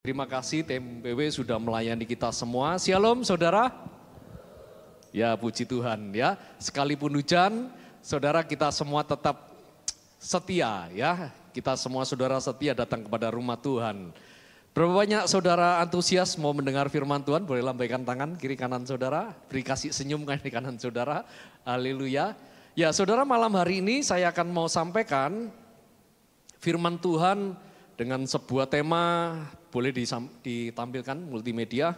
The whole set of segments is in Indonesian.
Terima kasih TMPW sudah melayani kita semua. Shalom saudara. Ya puji Tuhan ya. Sekalipun hujan, saudara kita semua tetap setia ya. Kita semua saudara setia datang kepada rumah Tuhan. Berapa banyak saudara antusias mau mendengar firman Tuhan? Boleh lambaikan tangan kiri kanan saudara. Beri kasih senyum kiri kanan saudara. Haleluya. Ya saudara, malam hari ini saya akan mau sampaikan firman Tuhan dengan sebuah tema. Boleh ditampilkan multimedia.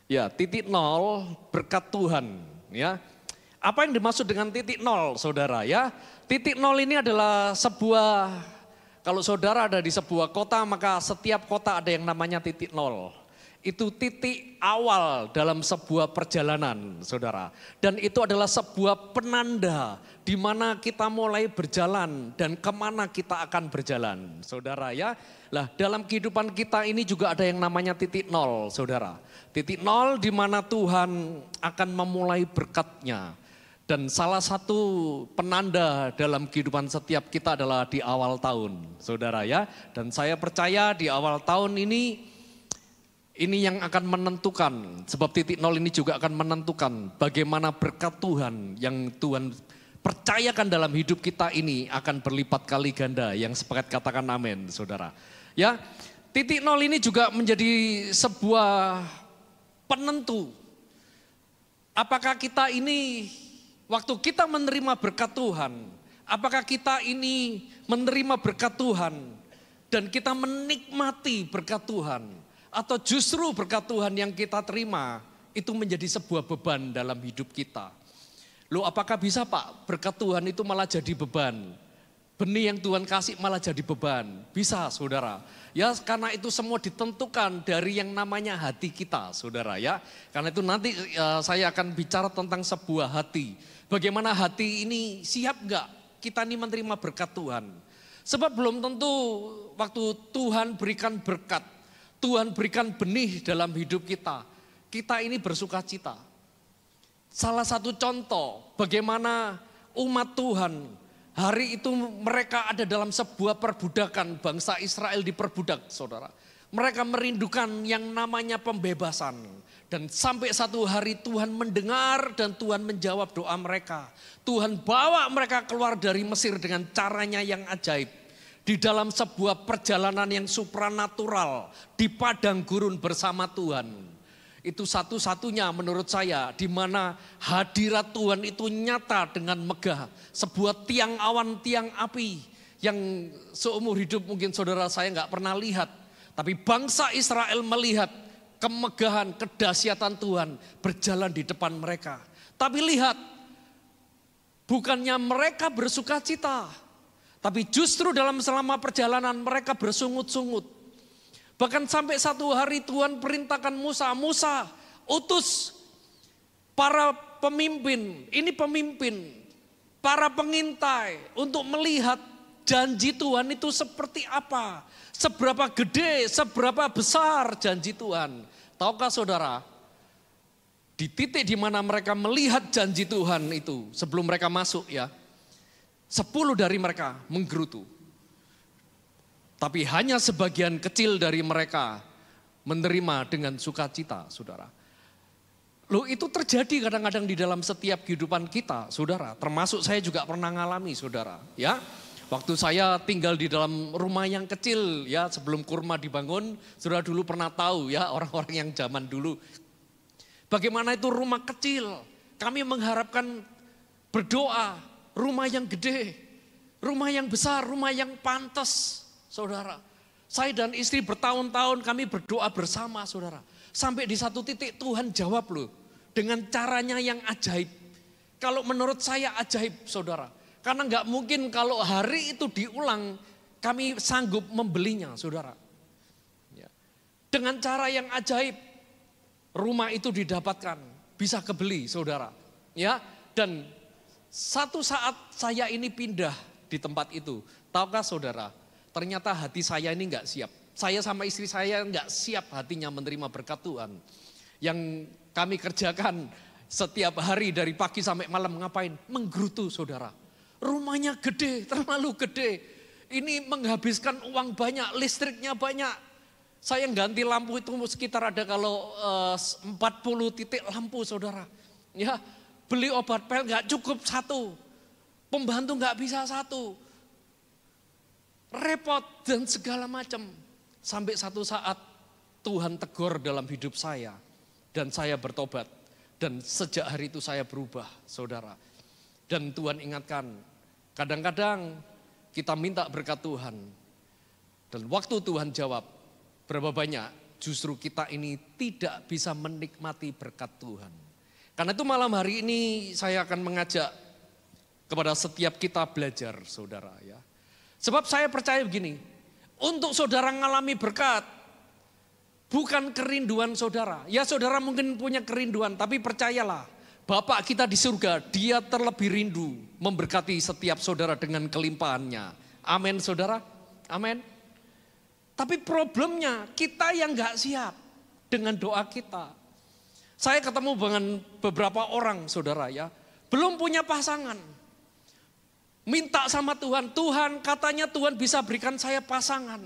Ya, titik nol berkat Tuhan. Ya, apa yang dimaksud dengan titik nol, saudara? Ya, titik nol ini adalah sebuah, kalau saudara ada di sebuah kota, maka setiap kota ada yang namanya titik nol. Itu titik awal dalam sebuah perjalanan, saudara. Dan itu adalah sebuah penanda di mana kita mulai berjalan dan kemana kita akan berjalan, saudara ya. Lah dalam kehidupan kita ini juga ada yang namanya titik nol, saudara. Titik nol di mana Tuhan akan memulai berkat-Nya. Dan salah satu penanda dalam kehidupan setiap kita adalah di awal tahun, saudara ya. Dan saya percaya di awal tahun ini yang akan menentukan, sebab titik nol ini juga akan menentukan bagaimana berkat Tuhan yang Tuhan percayakan dalam hidup kita ini akan berlipat kali ganda. Yang sepakat katakan amin, saudara. Ya, titik nol ini juga menjadi sebuah penentu. Apakah kita ini, waktu kita menerima berkat Tuhan, apakah kita ini menerima berkat Tuhan dan kita menikmati berkat Tuhan, atau justru berkat Tuhan yang kita terima itu menjadi sebuah beban dalam hidup kita. Loh, apakah bisa Pak berkat Tuhan itu malah jadi beban? Benih yang Tuhan kasih malah jadi beban? Bisa saudara. Ya karena itu semua ditentukan dari yang namanya hati kita saudara ya. Karena itu nanti saya akan bicara tentang sebuah hati. Bagaimana hati ini siap enggak kita ini menerima berkat Tuhan. Sebab belum tentu waktu Tuhan berikan berkat, Tuhan berikan benih dalam hidup kita, kita ini bersuka cita. Salah satu contoh bagaimana umat Tuhan hari itu mereka ada dalam sebuah perbudakan, bangsa Israel diperbudak saudara. Mereka merindukan yang namanya pembebasan. Dan sampai satu hari Tuhan mendengar dan Tuhan menjawab doa mereka. Tuhan bawa mereka keluar dari Mesir dengan caranya yang ajaib. Di dalam sebuah perjalanan yang supranatural di padang gurun bersama Tuhan. Itu satu-satunya menurut saya di mana hadirat Tuhan itu nyata dengan megah. Sebuah tiang awan, tiang api yang seumur hidup mungkin saudara saya nggak pernah lihat. Tapi bangsa Israel melihat kemegahan, kedahsyatan Tuhan berjalan di depan mereka. Tapi lihat, bukannya mereka bersuka cita. Tapi justru dalam selama perjalanan mereka bersungut-sungut. Bahkan sampai satu hari Tuhan perintahkan Musa, Musa utus para pemimpin, ini pemimpin, para pengintai untuk melihat janji Tuhan itu seperti apa. Seberapa gede, seberapa besar janji Tuhan. Tahukah saudara, di titik di mana mereka melihat janji Tuhan itu sebelum mereka masuk ya, 10 dari mereka menggerutu. Tapi hanya sebagian kecil dari mereka menerima dengan sukacita, saudara. Loh, itu terjadi kadang-kadang di dalam setiap kehidupan kita, saudara. Termasuk saya juga pernah ngalami, saudara. Ya, waktu saya tinggal di dalam rumah yang kecil, ya sebelum kurma dibangun, saudara dulu pernah tahu ya orang-orang yang zaman dulu. Bagaimana itu rumah kecil, kami mengharapkan berdoa, rumah yang gede, rumah yang besar, rumah yang pantas. Saudara, saya dan istri bertahun-tahun kami berdoa bersama saudara. Sampai di satu titik Tuhan jawab loh. Dengan caranya yang ajaib. Kalau menurut saya ajaib saudara. Karena nggak mungkin kalau hari itu diulang kami sanggup membelinya saudara. Ya. Dengan cara yang ajaib rumah itu didapatkan. Bisa kebeli saudara. Ya. Dan satu saat saya ini pindah di tempat itu. Tahukah saudara? Ternyata hati saya ini enggak siap. Saya sama istri saya enggak siap hatinya menerima berkat Tuhan. Yang kami kerjakan setiap hari dari pagi sampai malam ngapain? Menggerutu saudara. Rumahnya gede, terlalu gede. Ini menghabiskan uang banyak, listriknya banyak. Saya ganti lampu itu sekitar ada kalau 40 titik lampu saudara. Ya, beli obat pel nggak cukup satu. Pembantu nggak bisa satu. Repot dan segala macam. Sampai satu saat Tuhan tegur dalam hidup saya. Dan saya bertobat. Dan sejak hari itu saya berubah saudara. Dan Tuhan ingatkan, kadang-kadang kita minta berkat Tuhan. Dan waktu Tuhan jawab, berapa banyak justru kita ini tidak bisa menikmati berkat Tuhan. Karena itu malam hari ini saya akan mengajak kepada setiap kita belajar saudara ya. Sebab saya percaya begini, untuk saudara mengalami berkat, bukan kerinduan saudara. Ya saudara mungkin punya kerinduan, tapi percayalah, Bapak kita di surga, dia terlebih rindu memberkati setiap saudara dengan kelimpahannya. Amin saudara, amin. Tapi problemnya kita yang gak siap dengan doa kita. Saya ketemu dengan beberapa orang saudara ya, belum punya pasangan. Minta sama Tuhan, Tuhan katanya Tuhan bisa berikan saya pasangan.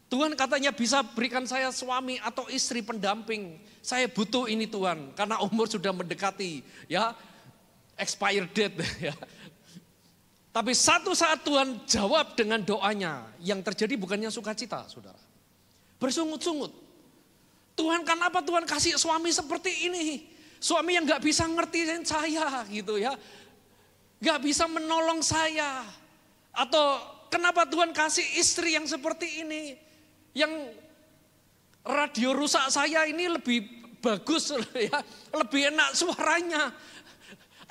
Tuhan katanya bisa berikan saya suami atau istri pendamping. Saya butuh ini Tuhan, karena umur sudah mendekati ya, expired date ya. Tapi satu saat Tuhan jawab dengan doanya, yang terjadi bukannya sukacita, saudara. Bersungut-sungut. Tuhan, kenapa Tuhan kasih suami seperti ini? Suami yang gak bisa ngertiin saya gitu ya. Gak bisa menolong saya. Atau kenapa Tuhan kasih istri yang seperti ini? Yang radio rusak saya ini lebih bagus ya, lebih enak suaranya.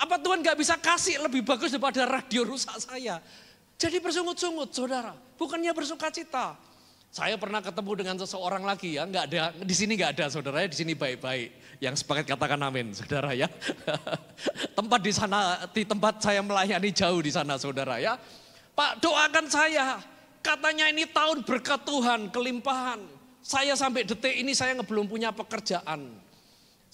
Apa Tuhan gak bisa kasih lebih bagus daripada radio rusak saya? Jadi bersungut-sungut saudara, bukannya bersukacita. Saya pernah ketemu dengan seseorang lagi ya, nggak ada di sini nggak ada saudara ya, di sini baik-baik. Yang sepakat katakan amin saudara ya. Tempat di sana, di tempat saya melayani jauh di sana saudara ya. Pak doakan saya, katanya ini tahun berkat Tuhan, kelimpahan. Saya sampai detik ini saya belum punya pekerjaan.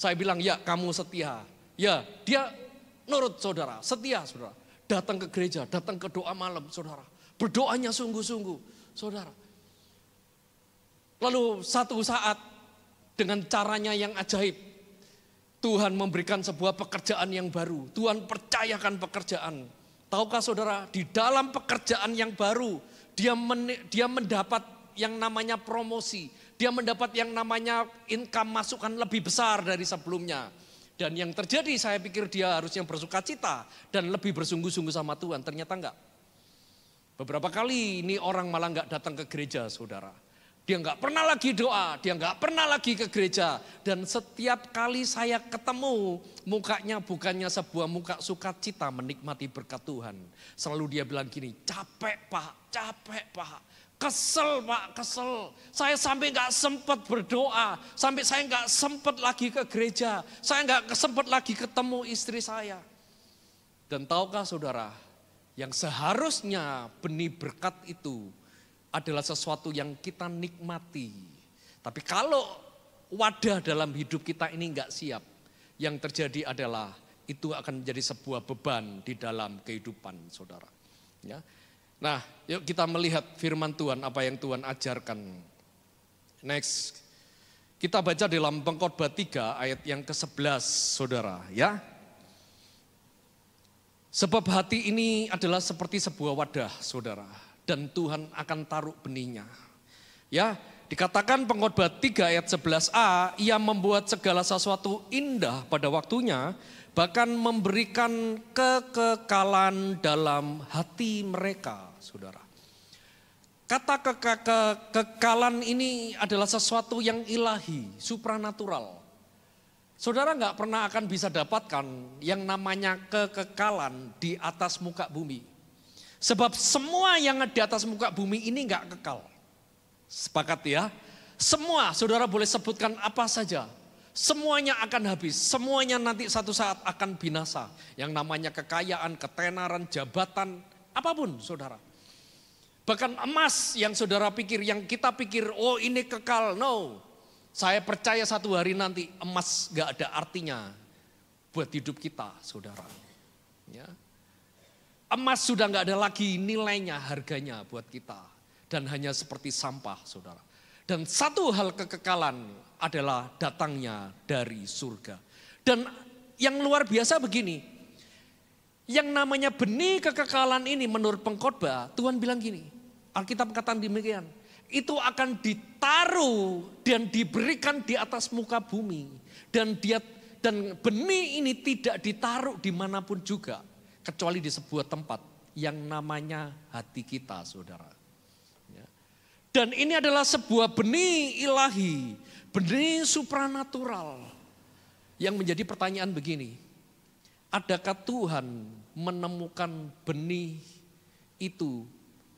Saya bilang ya kamu setia. Ya dia nurut saudara, setia saudara. Datang ke gereja, datang ke doa malam saudara. Berdoanya sungguh-sungguh saudara. Lalu satu saat dengan caranya yang ajaib, Tuhan memberikan sebuah pekerjaan yang baru. Tuhan percayakan pekerjaan. Tahukah saudara, di dalam pekerjaan yang baru, dia mendapat yang namanya promosi. Dia mendapat yang namanya income masukan lebih besar dari sebelumnya. Dan yang terjadi saya pikir dia harusnya bersukacita dan lebih bersungguh-sungguh sama Tuhan. Ternyata enggak. Beberapa kali ini orang malah enggak datang ke gereja saudara. Dia enggak pernah lagi doa, dia enggak pernah lagi ke gereja. Dan setiap kali saya ketemu mukanya bukannya sebuah muka sukacita menikmati berkat Tuhan. Selalu dia bilang gini, capek pak, kesel pak, kesel. Saya sampai gak sempat berdoa, sampai saya gak sempat lagi ke gereja, saya gak sempat lagi ketemu istri saya. Dan tahukah saudara, yang seharusnya benih berkat itu adalah sesuatu yang kita nikmati. Tapi kalau wadah dalam hidup kita ini gak siap, yang terjadi adalah itu akan menjadi sebuah beban di dalam kehidupan saudara. Ya. Nah, yuk kita melihat firman Tuhan, apa yang Tuhan ajarkan. Next, kita baca dalam Pengkhotbah 3 ayat yang ke-11, saudara. Ya. Sebab hati ini adalah seperti sebuah wadah, saudara. Dan Tuhan akan taruh benihnya. Ya, dikatakan Pengkhotbah 3 ayat 11a, ia membuat segala sesuatu indah pada waktunya, bahkan memberikan kekekalan dalam hati mereka, saudara. Kata kekekalan ini adalah sesuatu yang ilahi, supranatural. Saudara nggak pernah akan bisa dapatkan yang namanya kekekalan di atas muka bumi. Sebab semua yang di atas muka bumi ini nggak kekal. Sepakat ya? Semua, saudara boleh sebutkan apa saja. Semuanya akan habis, semuanya nanti satu saat akan binasa. Yang namanya kekayaan, ketenaran, jabatan, apapun saudara. Bahkan emas yang saudara pikir, yang kita pikir, oh ini kekal, no. Saya percaya satu hari nanti emas gak ada artinya buat hidup kita saudara. Ya. Emas sudah gak ada lagi nilainya, harganya buat kita. Dan hanya seperti sampah saudara. Dan satu hal kekekalan adalah datangnya dari surga. Dan yang luar biasa begini, yang namanya benih kekekalan ini menurut pengkhotbah, Tuhan bilang gini, Alkitab katakan demikian, itu akan ditaruh dan diberikan di atas muka bumi. Dan benih ini tidak ditaruh dimanapun juga, kecuali di sebuah tempat yang namanya hati kita, saudara. Dan ini adalah sebuah benih ilahi, benih supranatural. Yang menjadi pertanyaan begini, adakah Tuhan menemukan benih itu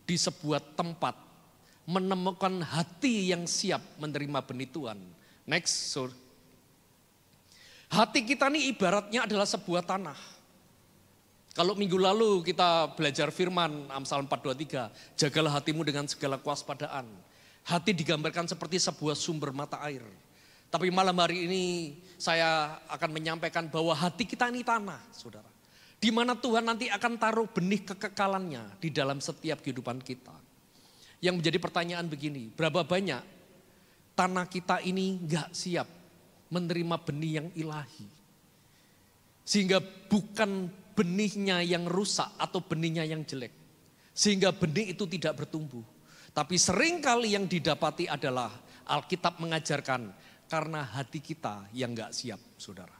di sebuah tempat, menemukan hati yang siap menerima benih Tuhan? Next, so. Hati kita ini ibaratnya adalah sebuah tanah. Kalau minggu lalu kita belajar firman Amsal 4:23, jagalah hatimu dengan segala kewaspadaan. Hati digambarkan seperti sebuah sumber mata air. Tapi malam hari ini saya akan menyampaikan bahwa hati kita ini tanah, saudara. Di mana Tuhan nanti akan taruh benih kekekalannya di dalam setiap kehidupan kita. Yang menjadi pertanyaan begini, berapa banyak tanah kita ini gak siap menerima benih yang ilahi. Sehingga bukan benihnya yang rusak atau benihnya yang jelek. Sehingga benih itu tidak bertumbuh. Tapi seringkali yang didapati adalah Alkitab mengajarkan karena hati kita yang gak siap, saudara.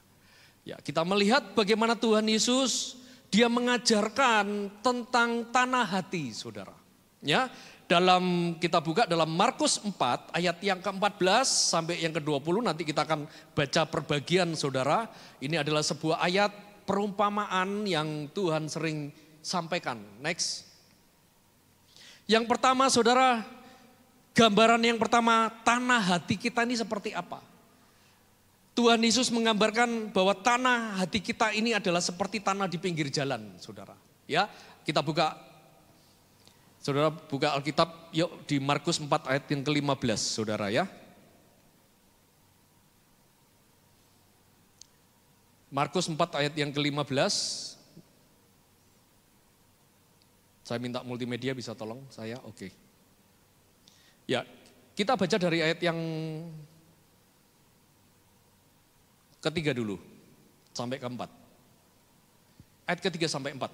Ya, kita melihat bagaimana Tuhan Yesus, dia mengajarkan tentang tanah hati, saudara. Ya, dalam kita buka dalam Markus 4 ayat yang ke-14 sampai yang ke-20, nanti kita akan baca perbagian, saudara. Ini adalah sebuah ayat perumpamaan yang Tuhan sering sampaikan. Next. Yang pertama, saudara, gambaran yang pertama, tanah hati kita ini seperti apa? Tuhan Yesus menggambarkan bahwa tanah hati kita ini adalah seperti tanah di pinggir jalan, saudara. Ya, kita buka, saudara buka Alkitab, yuk di Markus 4 ayat yang ke-15, saudara ya. Markus 4 ayat yang ke-15. Saya minta multimedia bisa tolong saya, oke. Ya, kita baca dari ayat yang ketiga dulu, sampai ke-4. Ayat ketiga sampai 4.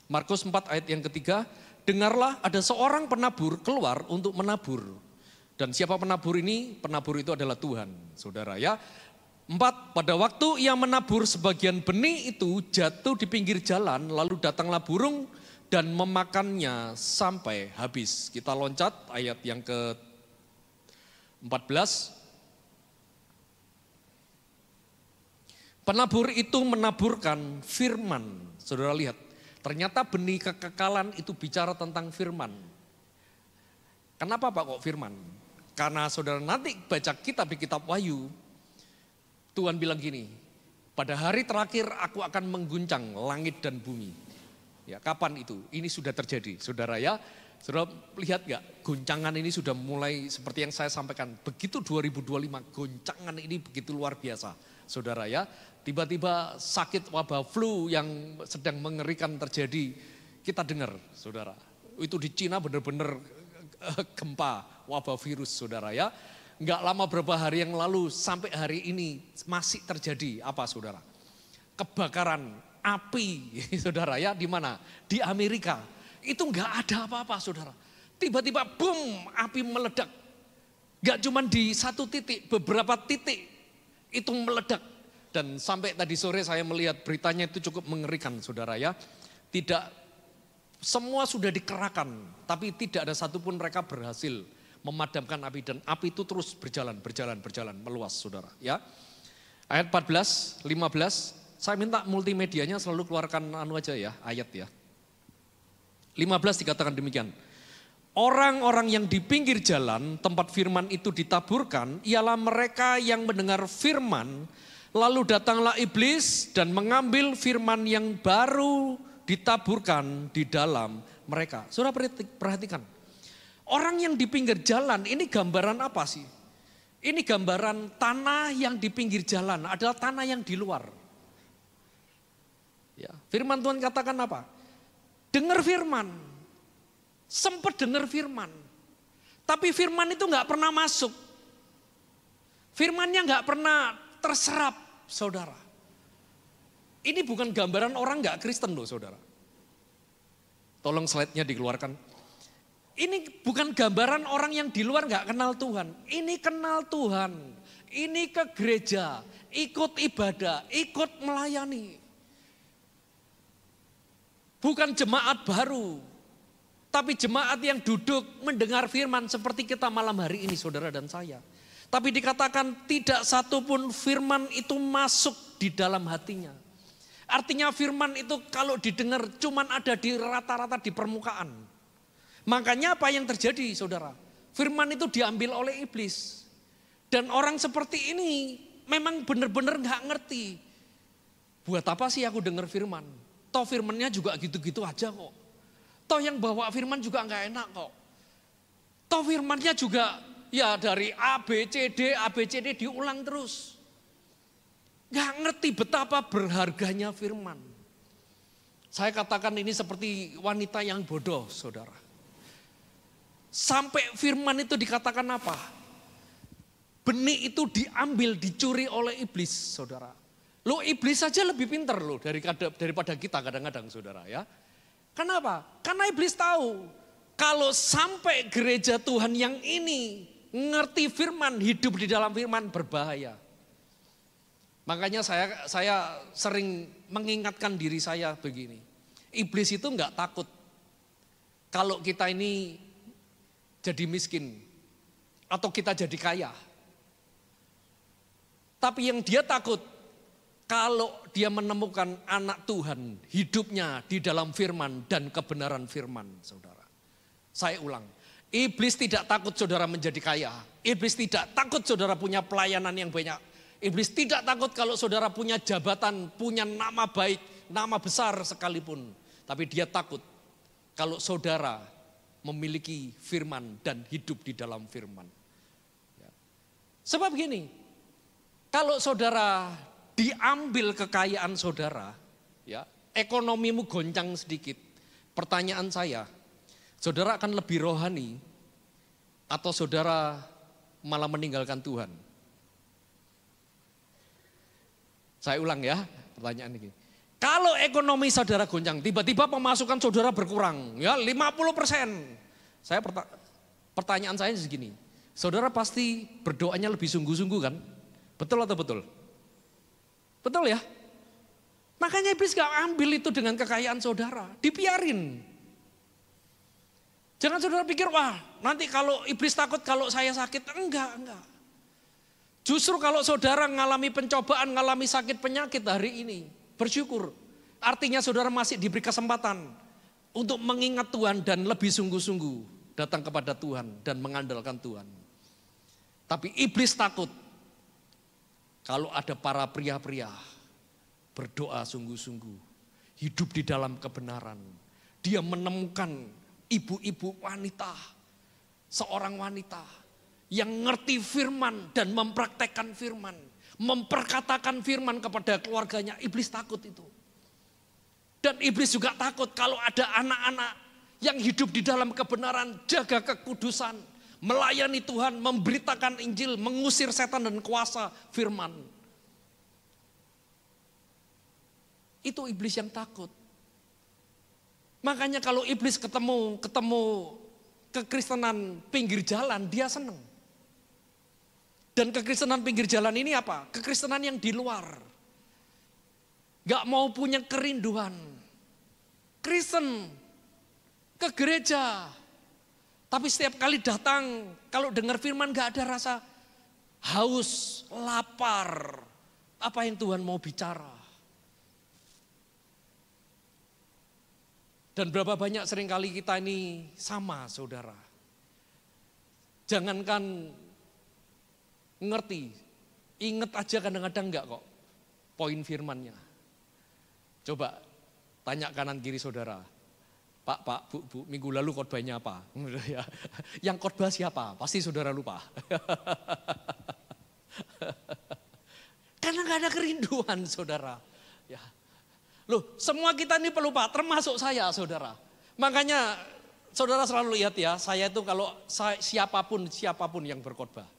Markus 4 ayat yang ketiga, dengarlah ada seorang penabur keluar untuk menabur. Dan siapa penabur ini? Penabur itu adalah Tuhan, saudara ya. 4, pada waktu ia menabur sebagian benih itu jatuh di pinggir jalan, lalu datanglah burung dan memakannya sampai habis. Kita loncat ayat yang ke-14. Penabur itu menaburkan firman. Saudara lihat, ternyata benih kekekalan itu bicara tentang firman. Kenapa Pak kok firman? Karena saudara nanti baca kitab di kitab Wahyu, Tuhan bilang gini, pada hari terakhir aku akan mengguncang langit dan bumi. Ya, kapan itu? Ini sudah terjadi, saudara ya. Saudara lihat gak, goncangan ini sudah mulai seperti yang saya sampaikan. Begitu 2025, goncangan ini begitu luar biasa, saudara ya. Tiba-tiba sakit wabah flu yang sedang mengerikan terjadi, kita dengar, saudara. Itu di Cina benar-benar gempa wabah virus, saudara ya. Enggak lama beberapa hari yang lalu sampai hari ini masih terjadi apa saudara? Kebakaran api saudara ya, di mana? Di Amerika. Itu enggak ada apa-apa saudara. Tiba-tiba boom, api meledak. Enggak cuma di satu titik, beberapa titik itu meledak. Dan sampai tadi sore saya melihat beritanya itu cukup mengerikan saudara ya. Tidak semua sudah dikerahkan, tapi tidak ada satupun mereka berhasil memadamkan api, dan api itu terus berjalan, meluas saudara ya. Ayat 14, 15, saya minta multimedianya selalu keluarkan aja ya, ayat ya. 15 dikatakan demikian. Orang-orang yang di pinggir jalan tempat firman itu ditaburkan, ialah mereka yang mendengar firman, lalu datanglah iblis dan mengambil firman yang baru ditaburkan di dalam mereka. Saudara perhatikan. Orang yang di pinggir jalan ini gambaran apa sih? Ini gambaran tanah yang di pinggir jalan adalah tanah yang di luar. Ya, firman Tuhan katakan apa? Dengar firman. Sempat dengar firman. Tapi firman itu nggak pernah masuk. Firmannya nggak pernah terserap, saudara. Ini bukan gambaran orang nggak Kristen loh, saudara. Tolong slide-nya dikeluarkan. Ini bukan gambaran orang yang di luar nggak kenal Tuhan. Ini kenal Tuhan. Ini ke gereja, ikut ibadah, ikut melayani. Bukan jemaat baru, tapi jemaat yang duduk mendengar firman seperti kita malam hari ini, saudara dan saya. Tapi dikatakan tidak satu pun firman itu masuk di dalam hatinya. Artinya firman itu kalau didengar cuman ada di rata-rata di permukaan. Makanya apa yang terjadi, saudara? Firman itu diambil oleh iblis. Dan orang seperti ini memang benar-benar gak ngerti. Buat apa sih aku dengar firman? Toh firmannya juga gitu-gitu aja kok. Toh yang bawa firman juga gak enak kok. Toh firmannya juga ya dari A, B, C, D diulang terus. Gak ngerti betapa berharganya firman. Saya katakan ini seperti wanita yang bodoh, saudara. Sampai firman itu dikatakan apa? Benih itu diambil, dicuri oleh iblis, saudara. Lo iblis saja lebih pintar loh daripada kita kadang-kadang, saudara ya. Kenapa? Karena iblis tahu kalau sampai gereja Tuhan yang ini ngerti firman, hidup di dalam firman, berbahaya. Makanya saya sering mengingatkan diri saya begini. Iblis itu enggak takut kalau kita ini jadi miskin atau kita jadi kaya. Tapi yang dia takut kalau dia menemukan anak Tuhan hidupnya di dalam firman dan kebenaran firman, saudara. Saya ulang, iblis tidak takut saudara menjadi kaya. Iblis tidak takut saudara punya pelayanan yang banyak. Iblis tidak takut kalau saudara punya jabatan, punya nama baik, nama besar sekalipun. Tapi dia takut kalau saudara memiliki firman dan hidup di dalam firman. Sebab gini, kalau saudara diambil kekayaan saudara, ya, ekonomimu goncang sedikit. Pertanyaan saya, saudara akan lebih rohani atau saudara malah meninggalkan Tuhan? Saya ulang ya, pertanyaan ini. Kalau ekonomi saudara goncang, tiba-tiba pemasukan saudara berkurang, ya 50%. Pertanyaan saya segini, saudara pasti berdoanya lebih sungguh-sungguh kan? Betul atau betul? Betul ya? Makanya iblis gak ambil itu dengan kekayaan saudara, dibiarin. Jangan saudara pikir, wah nanti kalau iblis takut kalau saya sakit. Enggak. Justru kalau saudara mengalami pencobaan, mengalami sakit penyakit hari ini, bersyukur. Artinya saudara masih diberi kesempatan untuk mengingat Tuhan dan lebih sungguh-sungguh datang kepada Tuhan dan mengandalkan Tuhan. Tapi iblis takut kalau ada para pria-pria berdoa sungguh-sungguh, hidup di dalam kebenaran. Dia menemukan ibu-ibu wanita, seorang wanita yang ngerti firman dan mempraktekkan firman, memperkatakan firman kepada keluarganya. Iblis takut itu. Dan iblis juga takut kalau ada anak-anak yang hidup di dalam kebenaran, jaga kekudusan, melayani Tuhan, memberitakan Injil, mengusir setan dan kuasa firman. Itu iblis yang takut. Makanya kalau iblis ketemu kekristenan pinggir jalan, dia senang. Dan kekristenan pinggir jalan ini apa? Kekristenan yang di luar. Gak mau punya kerinduan. Kristen ke gereja. Tapi setiap kali datang, kalau dengar firman gak ada rasa haus, lapar. Apa yang Tuhan mau bicara. Dan berapa banyak seringkali kita ini sama, saudara. Jangankan ngerti, inget aja kadang-kadang enggak kok poin firmannya. Coba tanya kanan kiri saudara. Pak, Bu, minggu lalu khotbahnya apa? Yang khotbah siapa? Pasti saudara lupa. Karena gak ada kerinduan, saudara. Ya. Loh, semua kita ini pelupa, termasuk saya, saudara. Makanya Saudara selalu lihat ya, saya itu kalau siapapun yang berkhotbah,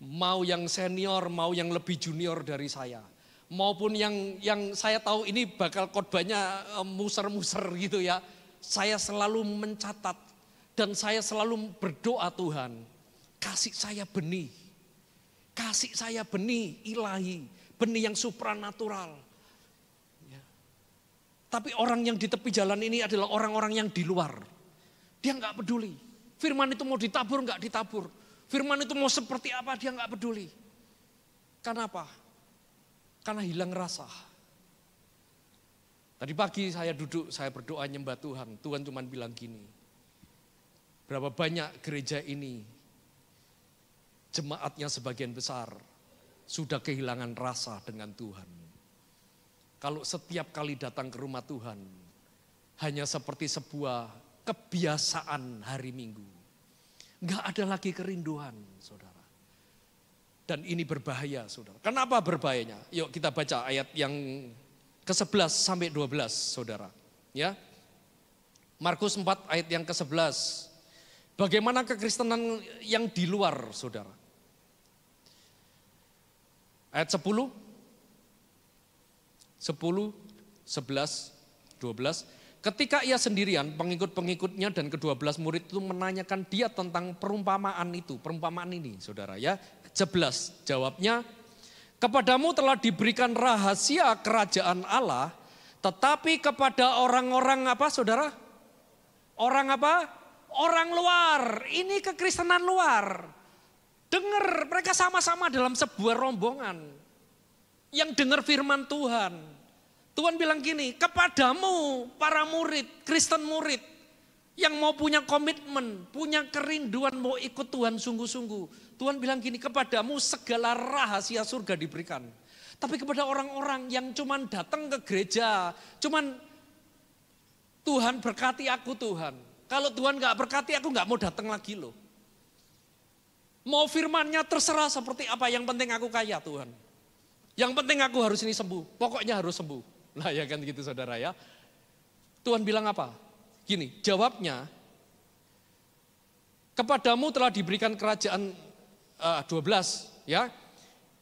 mau yang senior, mau yang lebih junior dari saya, maupun yang saya tahu ini bakal khotbahnya muser-muser gitu ya, saya selalu mencatat dan saya selalu berdoa, Tuhan, kasih saya benih ilahi, benih yang supranatural. Ya. Tapi orang yang di tepi jalan ini adalah orang-orang yang di luar. Dia nggak peduli. Firman itu mau ditabur nggak ditabur. Firman itu mau seperti apa dia nggak peduli. Karena apa? Karena hilang rasa. Tadi pagi saya duduk, saya berdoa nyembah Tuhan. Tuhan cuma bilang gini. Berapa banyak gereja ini, jemaatnya sebagian besar sudah kehilangan rasa dengan Tuhan. Kalau setiap kali datang ke rumah Tuhan, hanya seperti sebuah kebiasaan hari Minggu. Enggak ada lagi kerinduan, saudara. Dan ini berbahaya, saudara. Kenapa berbahayanya? Yuk kita baca ayat yang ke-11 sampai 12, saudara. Ya. Markus 4 ayat yang ke-11. Bagaimana kekristenan yang di luar, saudara. Ayat 10, 11, 12. Ketika ia sendirian, pengikut-pengikutnya dan ke-12 murid itu menanyakan dia tentang perumpamaan ini, saudara ya. 11, jawabnya, kepadamu telah diberikan rahasia kerajaan Allah, tetapi kepada orang-orang apa, saudara? Orang apa? Orang luar. Ini kekristenan luar. Dengar, mereka sama-sama dalam sebuah rombongan yang dengar firman Tuhan. Tuhan bilang gini, kepadamu para murid, Kristen murid yang mau punya komitmen, punya kerinduan mau ikut Tuhan sungguh-sungguh. Tuhan bilang gini, kepadamu segala rahasia surga diberikan. Tapi kepada orang-orang yang cuman datang ke gereja, cuman Tuhan berkati aku Tuhan. Kalau Tuhan gak berkati aku gak mau datang lagi loh. Mau firmannya terserah seperti apa, yang penting aku kaya Tuhan. Yang penting aku harus ini sembuh, pokoknya harus sembuh. Lah ya kan gitu saudara ya. Tuhan bilang apa? Gini, jawabnya, kepadamu telah diberikan kerajaan 12 ya.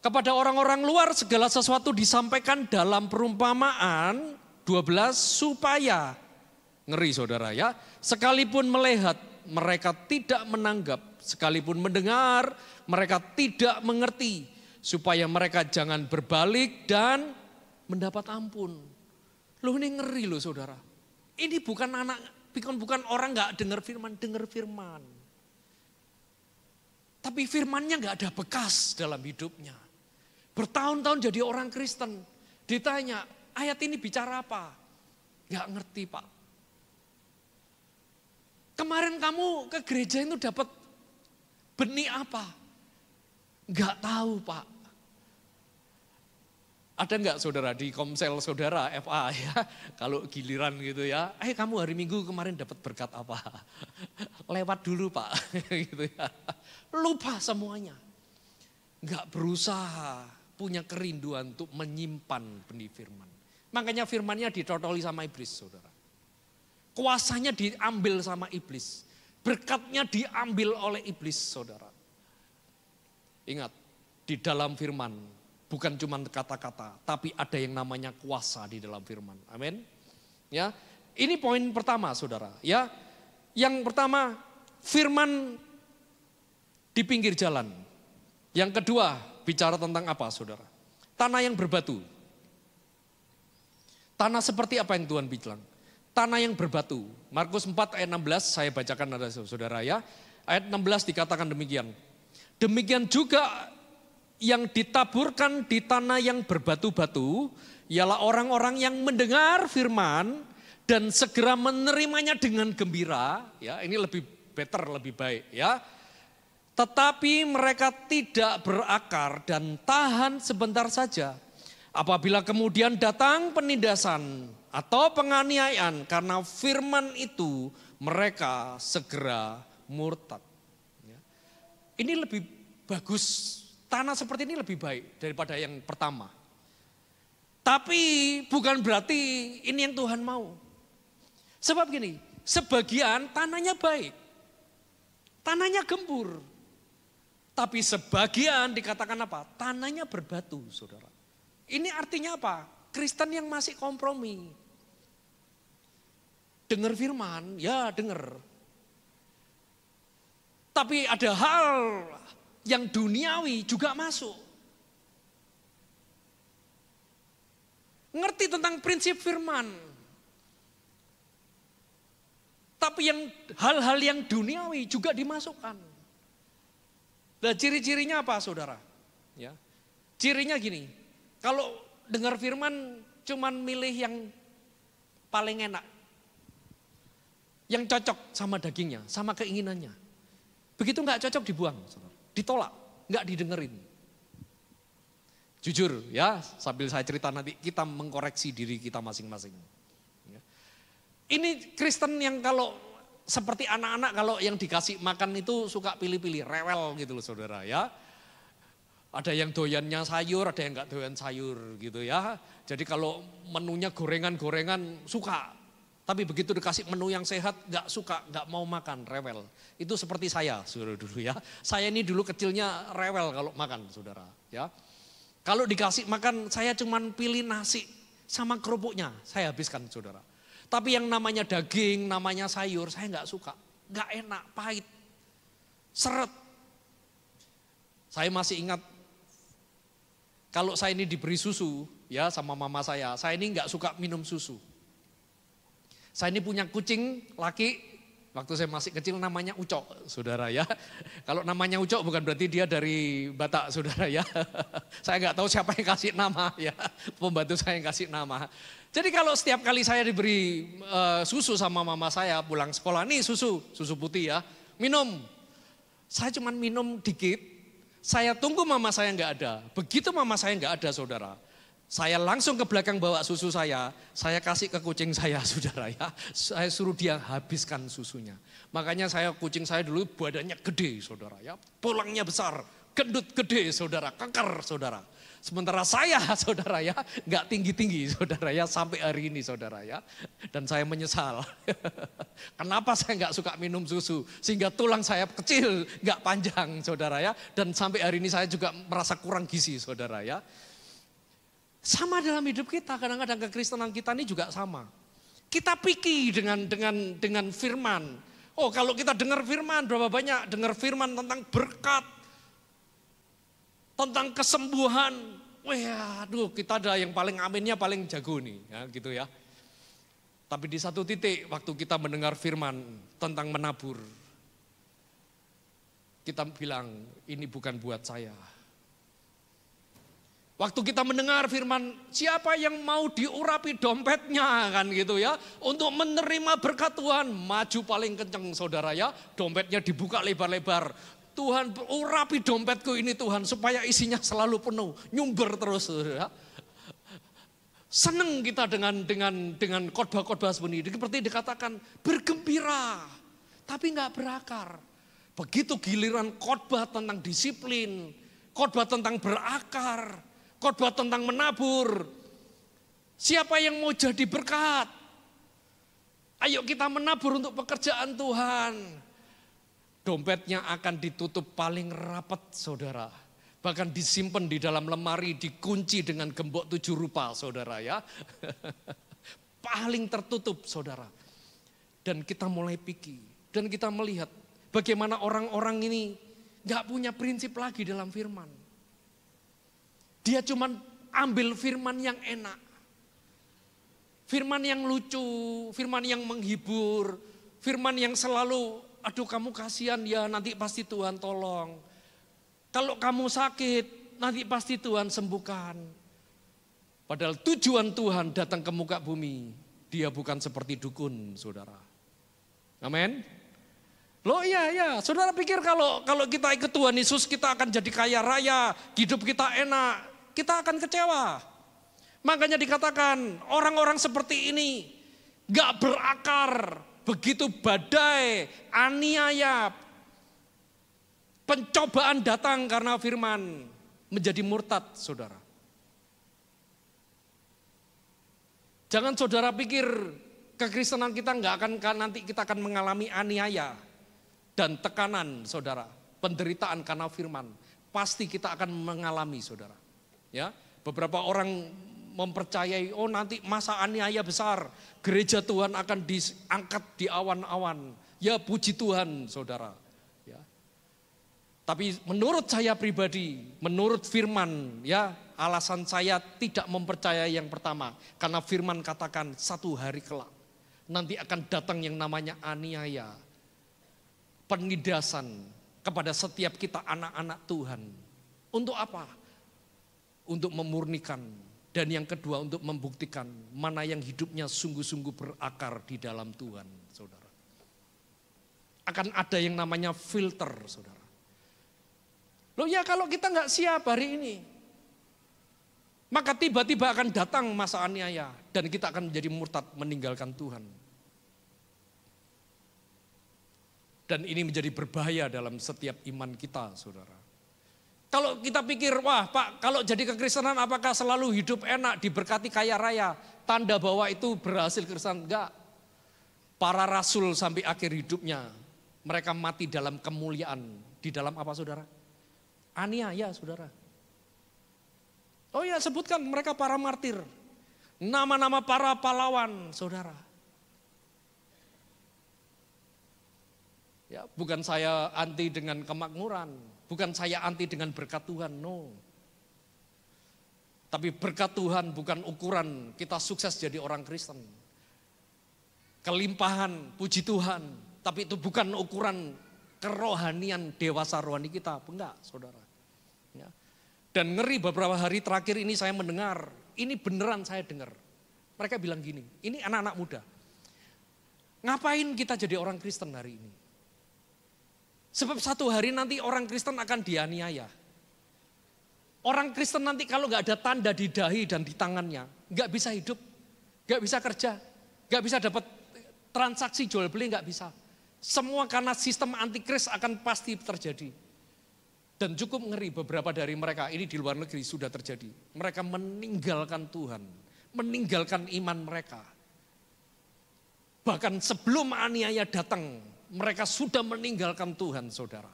Kepada orang-orang luar segala sesuatu disampaikan dalam perumpamaan 12 supaya, ngeri saudara ya, sekalipun melihat mereka tidak menanggap, sekalipun mendengar mereka tidak mengerti, supaya mereka jangan berbalik dan mendapat ampun. Loh ini ngeri loh saudara. Ini bukan orang gak dengar firman. Tapi firmannya gak ada bekas dalam hidupnya. Bertahun-tahun jadi orang Kristen. Ditanya, ayat ini bicara apa? Gak ngerti Pak. Kemarin kamu ke gereja itu dapat benih apa? Gak tahu Pak. Ada enggak saudara di komsel saudara FA ya, kalau giliran gitu ya, kamu hari Minggu kemarin dapat berkat apa? Lewat dulu Pak, gitu ya. Lupa semuanya. Enggak berusaha, punya kerinduan untuk menyimpan benih firman. Makanya firmannya ditotoli sama iblis saudara. Kuasanya diambil sama iblis. Berkatnya diambil oleh iblis saudara. Ingat, di dalam firman bukan cuma kata-kata, tapi ada yang namanya kuasa di dalam firman. Amin. Ya, ini poin pertama, saudara. Ya, yang pertama firman di pinggir jalan. Yang kedua bicara tentang apa, saudara? Tanah yang berbatu. Tanah seperti apa yang Tuhan bilang? Tanah yang berbatu. Markus 4 ayat 16 saya bacakan ada saudara ya. Ayat 16 dikatakan demikian. Demikian juga yang ditaburkan di tanah yang berbatu-batu ialah orang-orang yang mendengar firman dan segera menerimanya dengan gembira. Ya, ini lebih better, lebih baik ya. Tetapi mereka tidak berakar dan tahan sebentar saja. Apabila kemudian datang penindasan atau penganiayaan karena firman itu, mereka segera murtad. Ya. Ini lebih bagus. Tanah seperti ini lebih baik daripada yang pertama. Tapi bukan berarti ini yang Tuhan mau. Sebab gini, sebagian tanahnya baik, tanahnya gembur. Tapi sebagian dikatakan apa? Tanahnya berbatu, saudara. Ini artinya apa? Kristen yang masih kompromi. Dengar firman, ya dengar. Tapi ada hal yang duniawi juga masuk. Ngerti tentang prinsip firman. Tapi yang hal-hal yang duniawi juga dimasukkan. Nah, ciri-cirinya apa, saudara? Ya, cirinya gini, kalau dengar firman cuman milih yang paling enak, yang cocok sama dagingnya, sama keinginannya. Begitu nggak cocok dibuang, saudara. Ditolak, nggak didengerin. Jujur ya, sambil saya cerita nanti kita mengkoreksi diri kita masing-masing. Ya. Ini Kristen yang kalau seperti anak-anak kalau yang dikasih makan itu suka pilih-pilih, rewel gitu loh saudara ya. Ada yang doyannya sayur, ada yang nggak doyan sayur gitu ya. Jadi kalau menunya gorengan-gorengan suka. Tapi begitu dikasih menu yang sehat nggak suka, nggak mau makan, rewel. Itu seperti saya saudara dulu ya. Saya ini dulu kecilnya rewel kalau makan saudara ya. Kalau dikasih makan saya cuman pilih nasi sama kerupuknya, saya habiskan saudara. Tapi yang namanya daging, namanya sayur, saya nggak suka. Nggak enak, pahit, seret. Saya masih ingat, kalau saya ini diberi susu ya sama mama saya ini nggak suka minum susu. Saya ini punya kucing laki, waktu saya masih kecil namanya Ucok, saudara ya. Kalau namanya Ucok bukan berarti dia dari Batak, saudara ya. Saya nggak tahu siapa yang kasih nama ya, pembantu saya yang kasih nama. Jadi kalau setiap kali saya diberi susu sama mama saya pulang sekolah, nih susu putih ya, minum. Saya cuma minum dikit, saya tunggu mama saya nggak ada. Begitu mama saya nggak ada saudara, saya langsung ke belakang bawa susu saya kasih ke kucing saya saudara ya. Saya suruh dia habiskan susunya. Makanya kucing saya dulu badannya gede saudara ya, tulangnya besar, gendut gede saudara, keker saudara. Sementara saya saudara ya nggak tinggi-tinggi saudara ya sampai hari ini saudara ya. Dan saya menyesal. Kenapa saya nggak suka minum susu sehingga tulang saya kecil nggak panjang saudara ya. Dan sampai hari ini saya juga merasa kurang gizi saudara ya. Sama dalam hidup kita, kadang-kadang kekristenan kita ini juga sama. Kita pikir dengan firman. Oh kalau kita dengar firman berapa banyak dengar firman tentang berkat, tentang kesembuhan. Wah, aduh kita ada yang paling aminnya paling jago nih, ya gitu ya. Tapi di satu titik waktu kita mendengar firman tentang menabur, kita bilang ini bukan buat saya. Waktu kita mendengar firman, siapa yang mau diurapi dompetnya kan gitu ya. Untuk menerima berkat Tuhan, maju paling kenceng saudara ya. Dompetnya dibuka lebar-lebar. Tuhan urapi dompetku ini Tuhan supaya isinya selalu penuh, nyumber terus saudara. Senang kita dengan khotbah-khotbah seperti ini. Seperti dikatakan bergembira, tapi nggak berakar. Begitu giliran khotbah tentang disiplin, khotbah tentang berakar, khotbah tentang menabur. Siapa yang mau jadi berkat? Ayo kita menabur untuk pekerjaan Tuhan. Dompetnya akan ditutup paling rapat saudara. Bahkan disimpan di dalam lemari, dikunci dengan gembok 7 rupa saudara ya. Paling tertutup saudara. Dan kita mulai pikir, dan kita melihat bagaimana orang-orang ini gak punya prinsip lagi dalam firman. Dia cuma ambil firman yang enak. Firman yang lucu, firman yang menghibur, firman yang selalu aduh kamu kasihan ya nanti pasti Tuhan tolong. Kalau kamu sakit nanti pasti Tuhan sembuhkan. Padahal tujuan Tuhan datang ke muka bumi. Dia bukan seperti dukun saudara. Amin. Loh iya, saudara pikir kalau kita ikut Tuhan Yesus kita akan jadi kaya raya, hidup kita enak, kita akan kecewa. Makanya dikatakan orang-orang seperti ini gak berakar. Begitu badai, aniaya, pencobaan datang karena firman menjadi murtad saudara. Jangan saudara pikir Kekristenan kita nggak akan, nanti kita akan mengalami aniaya dan tekanan, saudara. Penderitaan karena firman. Pasti kita akan mengalami, saudara. Ya, beberapa orang mempercayai, oh nanti masa aniaya besar, gereja Tuhan akan diangkat di awan-awan. Ya puji Tuhan, saudara. Ya. Tapi menurut saya pribadi, menurut firman, ya alasan saya tidak mempercayai yang pertama. Karena firman katakan satu hari kelak, nanti akan datang yang namanya aniaya. Penindasan kepada setiap kita anak-anak Tuhan. Untuk apa? Untuk memurnikan. Dan yang kedua untuk membuktikan mana yang hidupnya sungguh-sungguh berakar di dalam Tuhan, saudara. Akan ada yang namanya filter, saudara. Loh ya kalau kita nggak siap hari ini, maka tiba-tiba akan datang masa aniaya dan kita akan menjadi murtad meninggalkan Tuhan. Dan ini menjadi berbahaya dalam setiap iman kita, saudara. Kalau kita pikir, wah Pak, kalau jadi kekristenan apakah selalu hidup enak, diberkati kaya raya, tanda bahwa itu berhasil kekristenan? Enggak. Para rasul sampai akhir hidupnya, mereka mati dalam kemuliaan. Di dalam apa, saudara? Aniaya, saudara. Oh ya, sebutkan mereka para martir. Nama-nama para pahlawan, saudara. Ya, bukan saya anti dengan kemakmuran, bukan saya anti dengan berkat Tuhan, no. Tapi berkat Tuhan bukan ukuran kita sukses jadi orang Kristen. Kelimpahan, puji Tuhan, tapi itu bukan ukuran kerohanian dewasa rohani kita, enggak, saudara. Ya. Dan ngeri beberapa hari terakhir ini saya mendengar, ini beneran saya dengar. Mereka bilang gini, ini anak-anak muda. Ngapain kita jadi orang Kristen hari ini? Sebab satu hari nanti orang Kristen akan dianiaya. Orang Kristen nanti kalau nggak ada tanda di dahi dan di tangannya, nggak bisa hidup, nggak bisa kerja, nggak bisa dapat transaksi jual beli, nggak bisa. Semua karena sistem antikris akan pasti terjadi. Dan cukup ngeri beberapa dari mereka, ini di luar negeri sudah terjadi. Mereka meninggalkan Tuhan, meninggalkan iman mereka. Bahkan sebelum aniaya datang, mereka sudah meninggalkan Tuhan, saudara.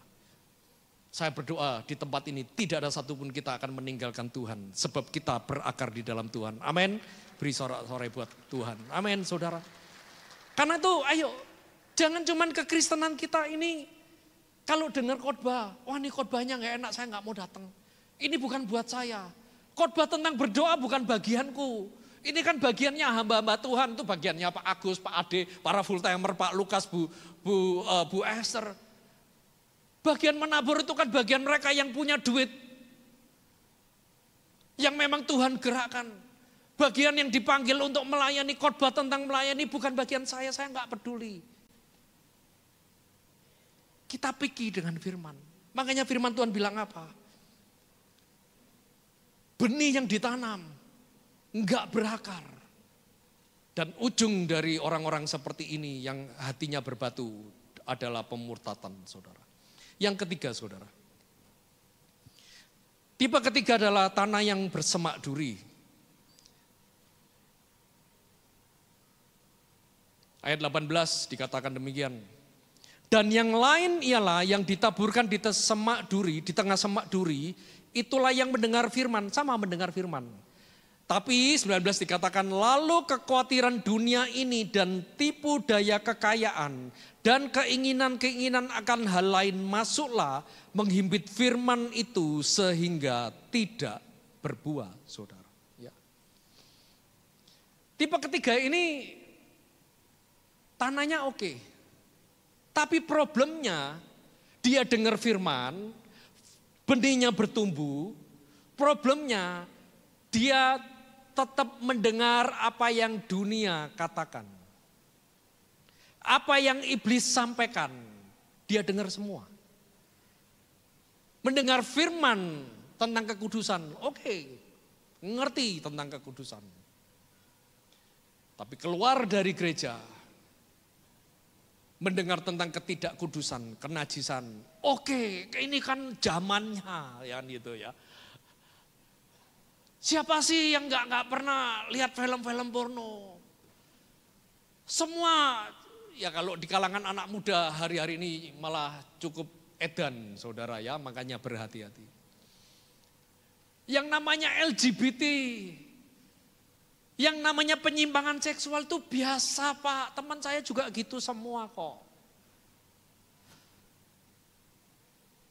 Saya berdoa di tempat ini tidak ada satupun kita akan meninggalkan Tuhan. Sebab kita berakar di dalam Tuhan. Amin. Beri sorak-sorai buat Tuhan. Amin, saudara. Karena itu ayo, jangan cuman kekristenan kita ini. Kalau dengar khotbah, wah ini khotbahnya gak enak, saya gak mau datang. Ini bukan buat saya. Khotbah tentang berdoa bukan bagianku. Ini kan bagiannya hamba-hamba Tuhan, itu bagiannya Pak Agus, Pak Ade, para full timer, Pak Lukas, Bu Esther. Bagian menabur itu kan bagian mereka yang punya duit. Yang memang Tuhan gerakkan. Bagian yang dipanggil untuk melayani, khotbah tentang melayani bukan bagian saya nggak peduli. Kita pikir dengan firman. Makanya firman Tuhan bilang apa? Benih yang ditanam enggak berakar. Dan ujung dari orang-orang seperti ini yang hatinya berbatu adalah pemurtatan, saudara. Yang ketiga, saudara. Tipe ketiga adalah tanah yang bersemak duri. Ayat 18 dikatakan demikian. Dan yang lain ialah yang ditaburkan di semak duri, di tengah semak duri, itulah yang mendengar firman, sama mendengar firman. Tapi 19 dikatakan lalu kekhawatiran dunia ini dan tipu daya kekayaan dan keinginan-keinginan akan hal lain masuklah menghimpit firman itu sehingga tidak berbuah, saudara. Ya. Tipe ketiga ini tanahnya oke. Tapi problemnya dia dengar firman, benihnya bertumbuh, problemnya dia tetap mendengar apa yang dunia katakan. Apa yang iblis sampaikan, dia dengar semua. Mendengar firman tentang kekudusan, oke, ngerti tentang kekudusan. Tapi keluar dari gereja, mendengar tentang ketidakkudusan, kenajisan, oke, ini kan zamannya, ya gitu ya. Siapa sih yang nggak pernah lihat film-film porno? Semua, ya kalau di kalangan anak muda hari-hari ini malah cukup edan saudara ya, makanya berhati-hati. Yang namanya LGBT, yang namanya penyimpangan seksual itu biasa Pak, teman saya juga gitu semua kok.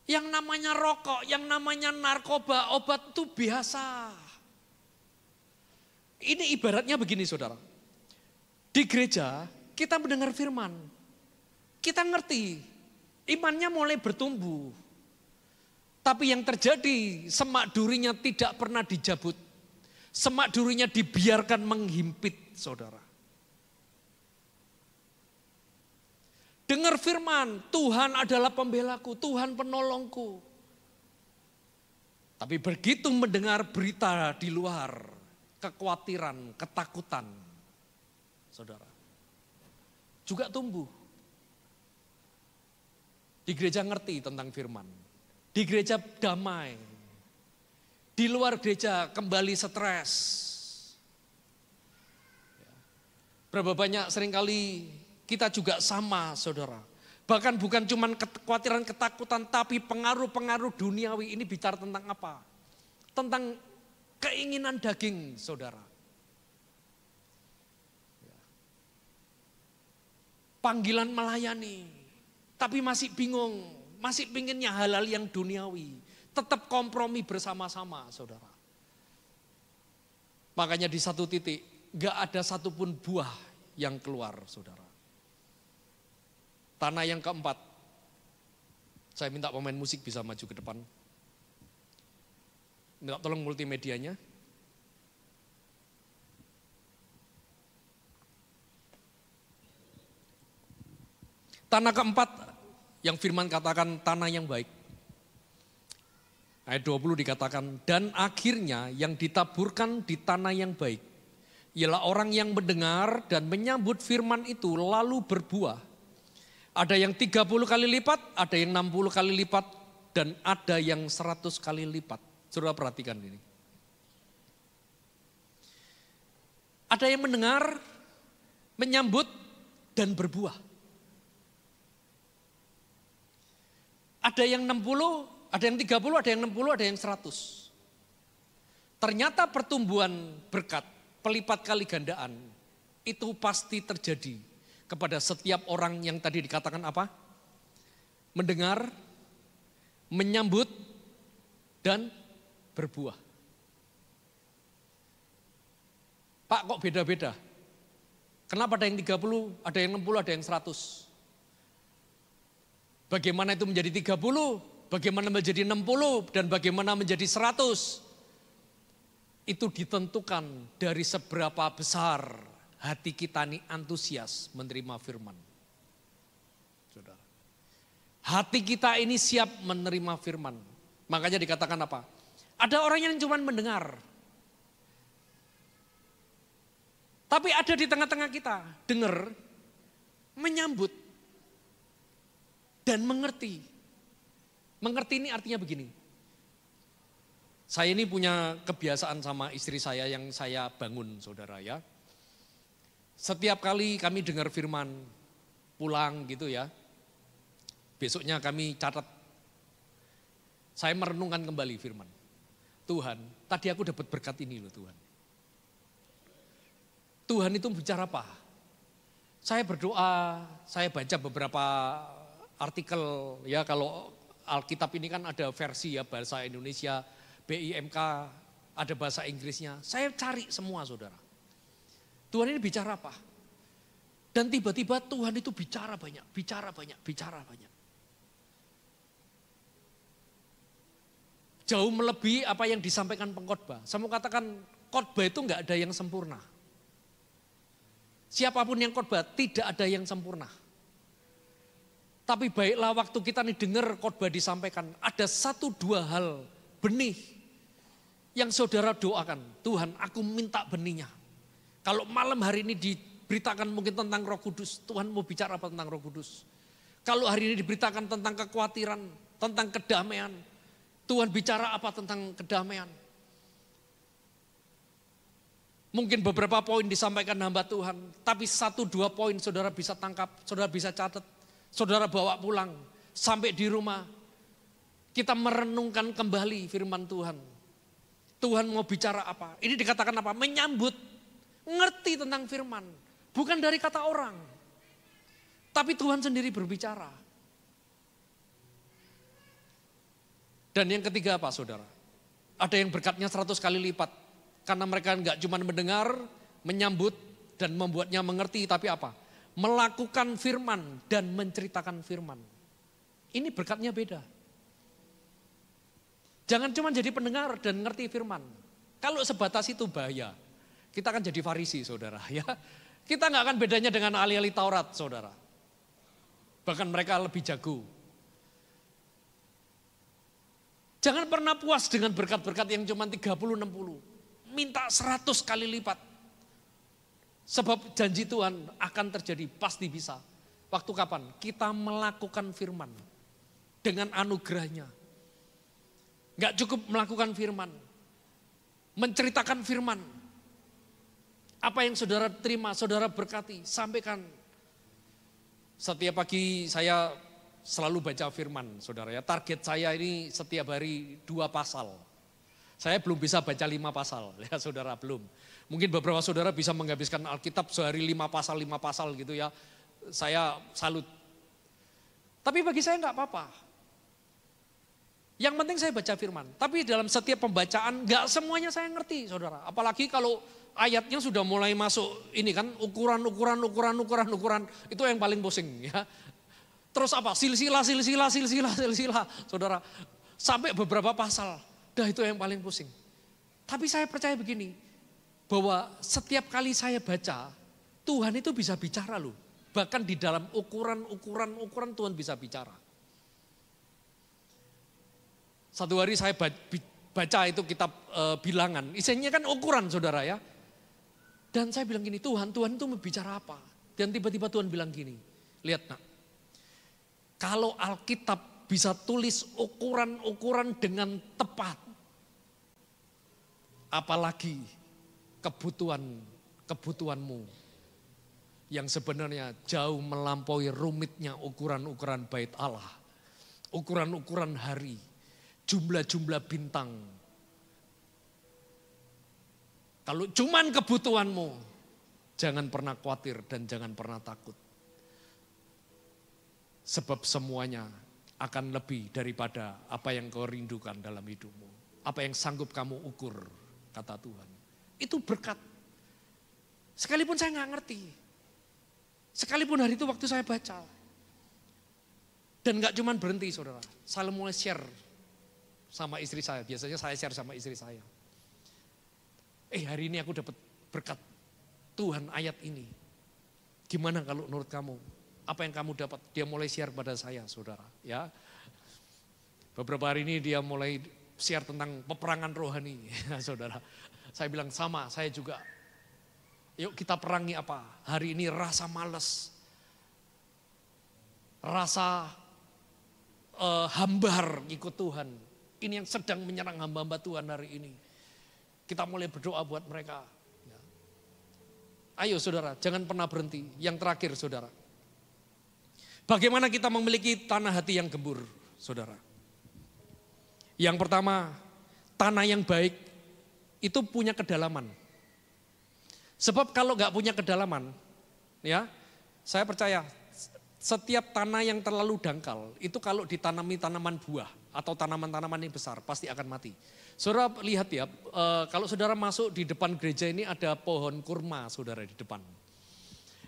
Yang namanya rokok, yang namanya narkoba, obat itu biasa. Ini ibaratnya begini saudara. Di gereja kita mendengar firman, kita ngerti, imannya mulai bertumbuh. Tapi yang terjadi, semak durinya tidak pernah dijabut. Semak durinya dibiarkan menghimpit saudara. Dengar firman, Tuhan adalah pembelaku, Tuhan penolongku. Tapi begitu mendengar berita di luar, kekhawatiran, ketakutan, saudara, juga tumbuh. Di gereja ngerti tentang firman, di gereja damai, di luar gereja kembali stres. Berapa banyak seringkali kita juga sama saudara. Bahkan bukan cuma kekhawatiran, ketakutan, tapi pengaruh-pengaruh duniawi ini bicara tentang apa? Tentang keinginan daging saudara. Panggilan melayani, tapi masih bingung, masih pinginnya hal-hal yang duniawi. Tetap kompromi bersama-sama saudara. Makanya di satu titik, gak ada satupun buah yang keluar saudara. Tanah yang keempat, saya minta pemain musik bisa maju ke depan. Minta tolong multimedianya. Tanah keempat yang firman katakan tanah yang baik. Ayat 20 dikatakan, dan akhirnya yang ditaburkan di tanah yang baik, ialah orang yang mendengar dan menyambut firman itu lalu berbuah. Ada yang 30 kali lipat, ada yang 60 kali lipat, dan ada yang 100 kali lipat. Saudara perhatikan ini. Ada yang mendengar, menyambut, dan berbuah. Ada yang 60, ada yang 30, ada yang 60, ada yang 100. Ternyata pertumbuhan berkat, pelipat kali gandaan, itu pasti terjadi kepada setiap orang yang tadi dikatakan apa? Mendengar, menyambut, dan berbuah. Pak kok beda-beda? Kenapa ada yang 30, ada yang 60, ada yang 100? Bagaimana itu menjadi 30, bagaimana menjadi 60, dan bagaimana menjadi 100? Itu ditentukan dari seberapa besar hati kita ini antusias menerima firman. Saudara. Hati kita ini siap menerima firman. Makanya dikatakan apa? Ada orang yang cuma mendengar. Tapi ada di tengah-tengah kita, dengar, menyambut, dan mengerti. Mengerti ini artinya begini. Saya ini punya kebiasaan sama istri saya yang saya bangun saudara ya. Setiap kali kami dengar firman, pulang gitu ya, besoknya kami catat, saya merenungkan kembali firman. Tuhan, tadi aku dapat berkat ini loh Tuhan. Tuhan itu bicara apa? Saya berdoa, saya baca beberapa artikel ya, kalau Alkitab ini kan ada versi ya, bahasa Indonesia, BIMK, ada bahasa Inggrisnya. Saya cari semua saudara. Tuhan ini bicara apa? Dan tiba-tiba Tuhan itu bicara banyak, bicara banyak, bicara banyak. Jauh melebihi apa yang disampaikan pengkhotbah. Saya mau katakan khotbah itu enggak ada yang sempurna. Siapapun yang khotbah tidak ada yang sempurna. Tapi baiklah waktu kita nih dengar khotbah disampaikan, ada 1-2 hal benih yang saudara doakan. Tuhan, aku minta benihnya. Kalau malam hari ini diberitakan mungkin tentang Roh Kudus, Tuhan mau bicara apa tentang Roh Kudus? Kalau hari ini diberitakan tentang kekhawatiran, tentang kedamaian, Tuhan bicara apa tentang kedamaian? Mungkin beberapa poin disampaikan hamba Tuhan, tapi 1-2 poin saudara bisa tangkap, saudara bisa catat, saudara bawa pulang. Sampai di rumah, kita merenungkan kembali firman Tuhan. Tuhan mau bicara apa? Ini dikatakan apa? Menyambut, ngerti tentang firman. Bukan dari kata orang, tapi Tuhan sendiri berbicara. Dan yang ketiga apa saudara? Ada yang berkatnya 100 kali lipat. Karena mereka enggak cuma mendengar, menyambut, dan membuatnya mengerti, tapi apa? Melakukan firman dan menceritakan firman. Ini berkatnya beda. Jangan cuma jadi pendengar dan ngerti firman. Kalau sebatas itu bahaya. Kita akan jadi Farisi saudara ya. Kita enggak akan bedanya dengan ahli-ahli Taurat saudara. Bahkan mereka lebih jago. Jangan pernah puas dengan berkat-berkat yang cuma 30-60. Minta 100 kali lipat. Sebab janji Tuhan akan terjadi, pasti bisa. Waktu kapan? Kita melakukan firman. Dengan anugerahnya. Gak cukup melakukan firman. Menceritakan firman. Apa yang saudara terima, saudara berkati, sampaikan. Setiap pagi saya selalu baca firman, saudara ya. Target saya ini setiap hari 2 pasal. Saya belum bisa baca 5 pasal, ya saudara belum. Mungkin beberapa saudara bisa menghabiskan Alkitab sehari 5 pasal gitu ya. Saya salut. Tapi bagi saya enggak apa-apa. Yang penting saya baca firman. Tapi dalam setiap pembacaan enggak semuanya saya ngerti saudara. Apalagi kalau ayatnya sudah mulai masuk ini kan ukuran. Itu yang paling pusing ya. Terus apa? Silsilah saudara. Sampai beberapa pasal. Dah itu yang paling pusing. Tapi saya percaya begini, bahwa setiap kali saya baca, Tuhan itu bisa bicara loh. Bahkan di dalam ukuran Tuhan bisa bicara. Satu hari saya baca itu kitab bilangan, isinya kan ukuran saudara ya. Dan saya bilang gini, Tuhan itu mau bicara apa? Dan tiba-tiba Tuhan bilang gini, lihat nak, kalau Alkitab bisa tulis ukuran dengan tepat. Apalagi kebutuhanmu yang sebenarnya jauh melampaui rumitnya ukuran bait Allah. Ukuran hari, jumlah bintang. Kalau cuman kebutuhanmu, jangan pernah khawatir dan jangan pernah takut. Sebab semuanya akan lebih daripada apa yang kau rindukan dalam hidupmu. Apa yang sanggup kamu ukur, kata Tuhan. Itu berkat. Sekalipun saya nggak ngerti. Sekalipun hari itu waktu saya baca. Dan nggak cuma berhenti saudara. Saya mulai share sama istri saya. Biasanya saya share sama istri saya. Hari ini aku dapat berkat Tuhan ayat ini. Gimana kalau menurut kamu? Apa yang kamu dapat? Dia mulai share pada saya saudara. Ya. Beberapa hari ini dia mulai share tentang peperangan rohani saudara. Saya bilang sama, saya juga. Yuk kita perangi apa? Hari ini rasa malas. Rasa hambar ikut Tuhan. Ini yang sedang menyerang hamba-hamba Tuhan hari ini. Kita mulai berdoa buat mereka. Ayo saudara, jangan pernah berhenti. Yang terakhir saudara. Bagaimana kita memiliki tanah hati yang gembur saudara. Yang pertama, tanah yang baik itu punya kedalaman. Sebab kalau nggak punya kedalaman, ya, saya percaya setiap tanah yang terlalu dangkal itu kalau ditanami tanaman buah atau tanaman-tanaman yang besar pasti akan mati. Saudara lihat ya, kalau saudara masuk di depan gereja ini ada pohon kurma saudara di depan.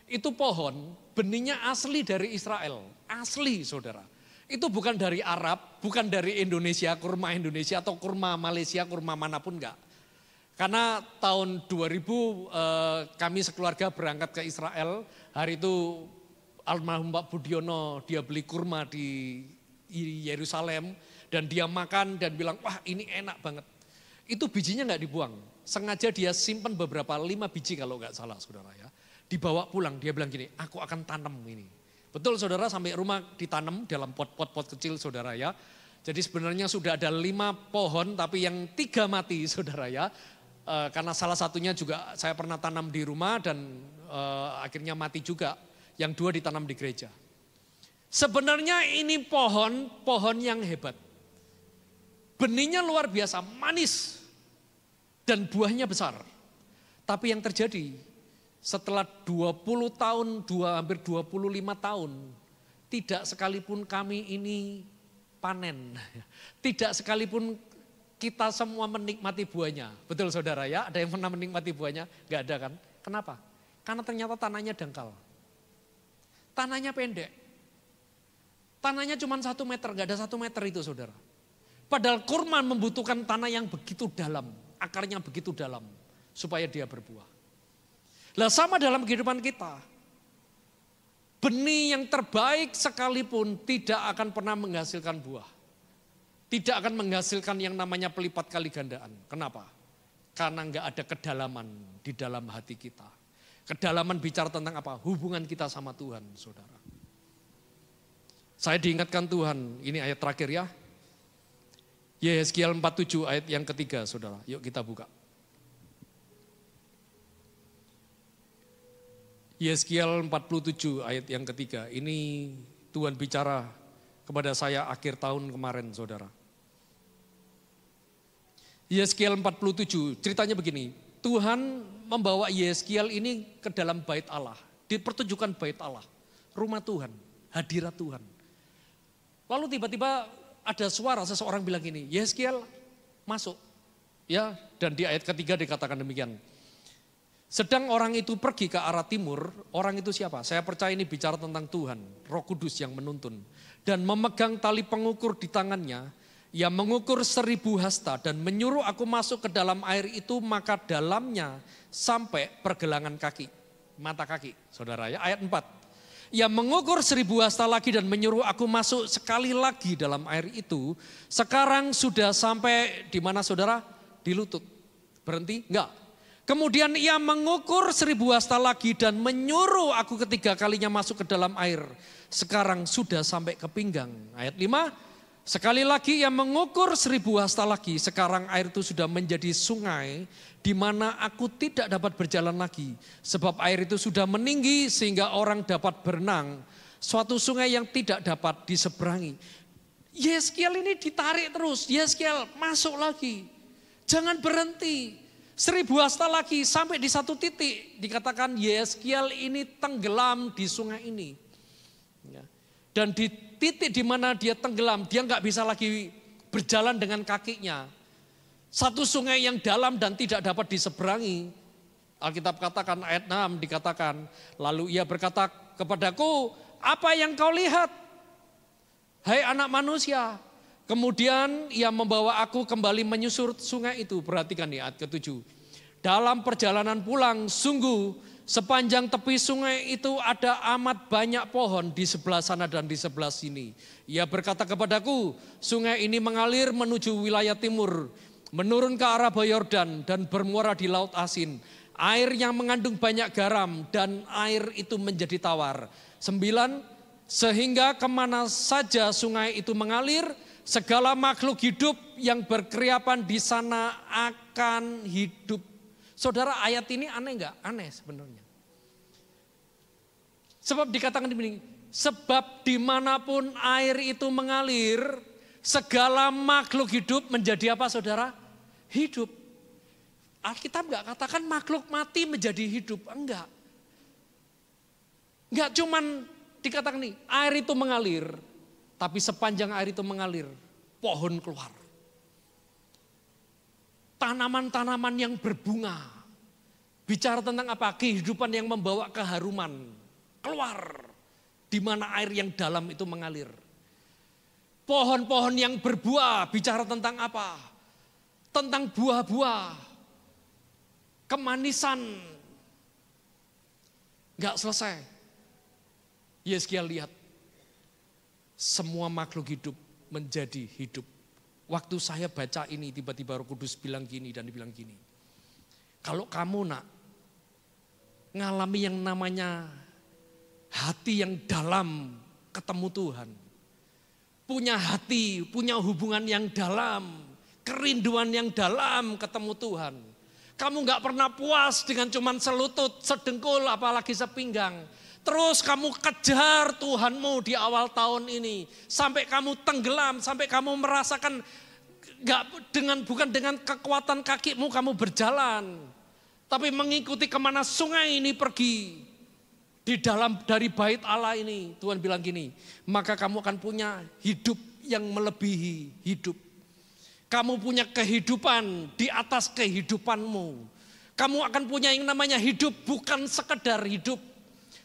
Itu pohon benihnya asli dari Israel, asli saudara. Itu bukan dari Arab, bukan dari Indonesia, kurma Indonesia atau kurma Malaysia, kurma manapun enggak. Karena tahun 2000 kami sekeluarga berangkat ke Israel, hari itu almarhum Pak Budiono dia beli kurma di Yerusalem dan dia makan dan bilang wah ini enak banget. Itu bijinya enggak dibuang, sengaja dia simpan beberapa 5 biji kalau enggak salah saudara ya. Dibawa pulang dia bilang gini, aku akan tanam ini. Betul saudara sampai rumah ditanam dalam pot kecil saudara ya. Jadi sebenarnya sudah ada 5 pohon tapi yang 3 mati saudara ya. Karena salah satunya juga saya pernah tanam di rumah dan akhirnya mati juga. Yang 2 ditanam di gereja. Sebenarnya ini pohon yang hebat. Benihnya luar biasa, manis. Dan buahnya besar. Tapi yang terjadi setelah 20 tahun, hampir 25 tahun, tidak sekalipun kami ini panen. Tidak sekalipun kita semua menikmati buahnya. Betul saudara ya? Ada yang pernah menikmati buahnya? Gak ada kan? Kenapa? Karena ternyata tanahnya dangkal. Tanahnya pendek. Tanahnya cuma 1 meter, gak ada 1 meter itu saudara. Padahal kurma membutuhkan tanah yang begitu dalam, akarnya begitu dalam, supaya dia berbuah. Lah sama dalam kehidupan kita. Benih yang terbaik sekalipun tidak akan pernah menghasilkan buah. Tidak akan menghasilkan yang namanya pelipat kali gandaan. Kenapa? Karena enggak ada kedalaman di dalam hati kita. Kedalaman bicara tentang apa? Hubungan kita sama Tuhan, saudara. Saya diingatkan Tuhan, ini ayat terakhir ya. Yehezkiel 47 ayat yang ketiga, saudara. Yuk kita buka. Yehezkiel 47 ayat yang ketiga. Ini Tuhan bicara kepada saya akhir tahun kemarin, saudara. Yehezkiel 47, ceritanya begini. Tuhan membawa Yehezkiel ini ke dalam bait Allah. Dipertunjukkan bait Allah. Rumah Tuhan, hadirat Tuhan. Lalu tiba-tiba ada suara seseorang bilang gini, Yehezkiel masuk. Ya, dan di ayat ketiga dikatakan demikian. Sedang orang itu pergi ke arah timur, orang itu siapa? Saya percaya ini bicara tentang Tuhan, Roh Kudus yang menuntun. Dan memegang tali pengukur di tangannya, ia mengukur 1000 hasta dan menyuruh aku masuk ke dalam air itu, maka dalamnya sampai pergelangan kaki, mata kaki. Saudara ya, ayat 4. Ia mengukur 1000 hasta lagi dan menyuruh aku masuk sekali lagi dalam air itu. Sekarang sudah sampai di mana saudara? Di lutut. Berhenti? Enggak. Kemudian ia mengukur 1000 hasta lagi dan menyuruh aku ketiga kalinya masuk ke dalam air. Sekarang sudah sampai ke pinggang. Ayat 5. Sekali lagi ia mengukur 1000 hasta lagi. Sekarang air itu sudah menjadi sungai di mana aku tidak dapat berjalan lagi. Sebab air itu sudah meninggi sehingga orang dapat berenang. Suatu sungai yang tidak dapat diseberangi. Yehezkiel ini ditarik terus. Yehezkiel masuk lagi. Jangan berhenti. 1000 hasta lagi sampai di satu titik. Dikatakan Yehezkiel ini tenggelam di sungai ini. Dan di titik di mana dia tenggelam, dia nggak bisa lagi berjalan dengan kakinya. Satu sungai yang dalam dan tidak dapat diseberangi. Alkitab katakan ayat 6 dikatakan, lalu ia berkata kepadaku, apa yang kau lihat? Hai anak manusia. Kemudian ia membawa aku kembali menyusur sungai itu. Perhatikan nih ayat ke-7. Dalam perjalanan pulang, sungguh sepanjang tepi sungai itu ada amat banyak pohon di sebelah sana dan di sebelah sini. Ia berkata kepadaku, sungai ini mengalir menuju wilayah timur, menurun ke arah Yordan dan bermuara di Laut Asin. Air yang mengandung banyak garam dan air itu menjadi tawar. 9, sehingga kemana saja sungai itu mengalir, segala makhluk hidup yang berkeriapan di sana akan hidup. Saudara, ayat ini aneh enggak? Aneh sebenarnya. Sebab dikatakan begini, sebab dimanapun air itu mengalir, segala makhluk hidup menjadi apa saudara? Hidup. Alkitab enggak katakan makhluk mati menjadi hidup, enggak. Enggak cuman dikatakan nih, air itu mengalir, tapi sepanjang air itu mengalir, pohon keluar. Tanaman-tanaman yang berbunga. Bicara tentang apa? Kehidupan yang membawa keharuman. Keluar. Di mana air yang dalam itu mengalir. Pohon-pohon yang berbuah. Bicara tentang apa? Tentang buah-buah. Kemanisan. Gak selesai. Yehezkiel lihat. Semua makhluk hidup menjadi hidup. Waktu saya baca ini tiba-tiba Roh Kudus bilang gini dan dibilang gini. Kalau kamu nak ngalami yang namanya hati yang dalam ketemu Tuhan. Punya hati, punya hubungan yang dalam, kerinduan yang dalam ketemu Tuhan. Kamu nggak pernah puas dengan cuman selutut, sedengkul, apalagi sepinggang. Terus kamu kejar Tuhanmu di awal tahun ini. Sampai kamu tenggelam, sampai kamu merasakan bukan dengan kekuatan kakimu kamu berjalan. Tapi mengikuti kemana sungai ini pergi. Dari bait Allah ini, Tuhan bilang gini, maka kamu akan punya hidup yang melebihi hidup. Kamu punya kehidupan di atas kehidupanmu. Kamu akan punya yang namanya hidup, bukan sekedar hidup.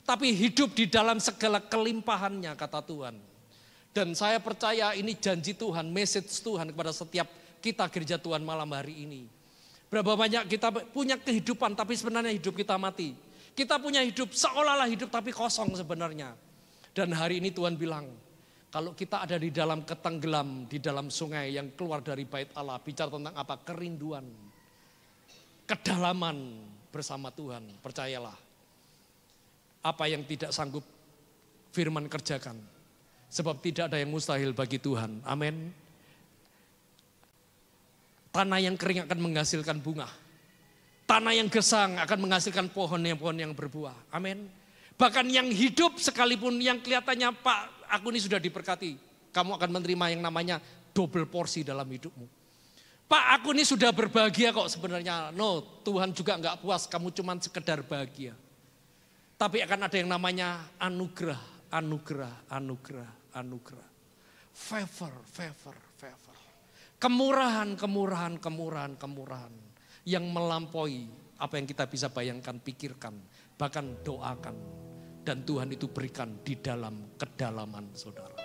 Tapi hidup di dalam segala kelimpahannya, kata Tuhan. Dan saya percaya ini janji Tuhan, message Tuhan kepada setiap kita gereja Tuhan malam hari ini. Berapa banyak kita punya kehidupan tapi sebenarnya hidup kita mati. Kita punya hidup seolah-olah hidup tapi kosong sebenarnya. Dan hari ini Tuhan bilang, kalau kita ada di dalam ketenggelam, di dalam sungai yang keluar dari bait Allah, bicara tentang apa? Kerinduan, kedalaman bersama Tuhan, percayalah. Apa yang tidak sanggup firman kerjakan. Sebab tidak ada yang mustahil bagi Tuhan, amin. Tanah yang kering akan menghasilkan bunga. Tanah yang gesang akan menghasilkan pohon yang berbuah, amin. Bahkan yang hidup sekalipun yang kelihatannya Pak, aku ini sudah diberkati. Kamu akan menerima yang namanya double porsi dalam hidupmu. Pak, aku ini sudah berbahagia kok sebenarnya. No, Tuhan juga enggak puas, kamu cuma sekedar bahagia. Tapi akan ada yang namanya anugerah, anugerah, anugerah, anugerah. Favor, favor, favor. Kemurahan, kemurahan, kemurahan, kemurahan. Yang melampaui apa yang kita bisa bayangkan, pikirkan, bahkan doakan. Dan Tuhan itu berikan di dalam kedalaman saudara.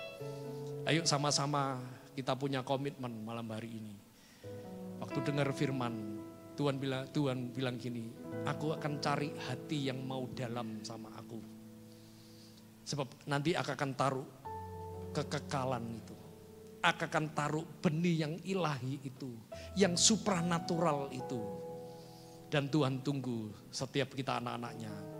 Ayo sama-sama kita punya komitmen malam hari ini. Waktu dengar firman, Tuhan bilang gini, aku akan cari hati yang mau dalam sama aku. Sebab nanti aku akan taruh kekekalan itu. Aku akan taruh benih yang ilahi itu, yang supranatural itu. Dan Tuhan tunggu setiap kita anak-anaknya.